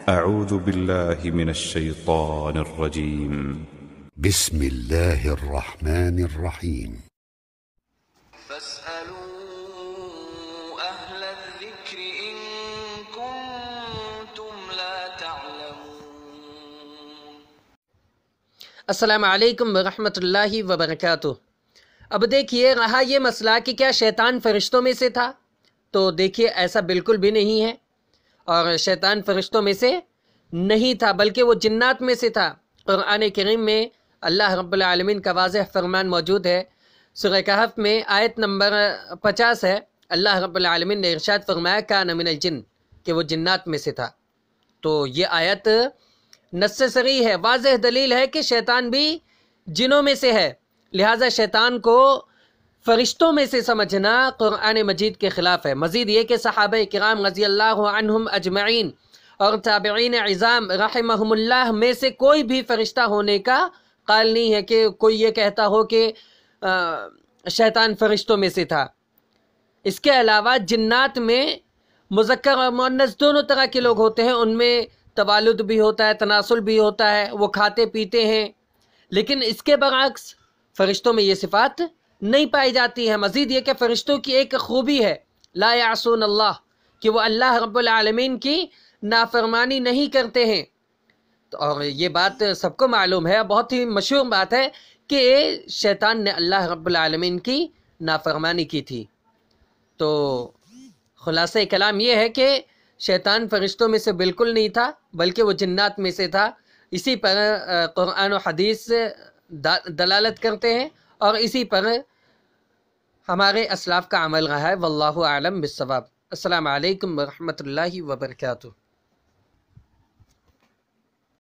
أعوذ بالله من الشيطان الرجيم. بسم الله الرحمن الرحيم. فاسألوا أهل الذكر إن كنتم لا تعلمون. السلام علیکم ورحمۃ اللہ وبرکاتہ۔ اب دیکھیے رہا یہ مسئلہ کہ کیا شیطان فرشتوں میں سے تھا؟ تو دیکھیے ایسا بالکل بھی نہیں ہے، اور شیطان فرشتوں میں سے نہیں تھا بلکہ وہ جنات میں سے تھا۔ قرآن کریم میں اللہ رب العالمین کا واضح فرمان موجود ہے، سورہ کہف میں آیت نمبر 50 ہے۔ اللہ رب العالمین نے ارشاد فرمایا کان من الجن، کہ وہ جنات میں سے تھا۔ تو یہ آیت نص صریح ہے، واضح دلیل ہے کہ شیطان بھی جنوں میں سے ہے، لہٰذا شیطان کو فرشتوں میں سے سمجھنا قرآن مجید کے خلاف ہے۔ مزید یہ کہ صحابہ کرام رضی اللہ عنہم اجمعین اور تابعین عظام رحمہم اللہ میں سے کوئی بھی فرشتہ ہونے کا قائل نہیں ہے کہ کوئی یہ کہتا ہو کہ شیطان فرشتوں میں سے تھا۔ اس کے علاوہ جنات میں مذکر اور مؤنث دونوں طرح کے لوگ ہوتے ہیں، ان میں توالد بھی ہوتا ہے، تناسل بھی ہوتا ہے، وہ کھاتے پیتے ہیں، لیکن اس کے برعکس فرشتوں میں یہ صفات نہیں پائی جاتی ہے۔ مزید یہ کہ فرشتوں کی ایک خوبی ہے لا یعصون اللہ، کہ وہ اللہ رب العالمین کی نافرمانی نہیں کرتے ہیں۔ اور یہ بات سب کو معلوم ہے، بہت ہی مشہور بات ہے کہ شیطان نے اللہ رب العالمین کی نافرمانی کی تھی۔ تو خلاصہ کلام یہ ہے کہ شیطان فرشتوں میں سے بالکل نہیں تھا بلکہ وہ جنات میں سے تھا۔ اسی پر قرآن و حدیث دلالت کرتے ہیں اور اسی پر ہمارے اسلاف کا عمل رہا ہے۔ واللہ اعلم بالصواب۔ السلام علیکم ورحمۃ اللہ وبرکاتہ۔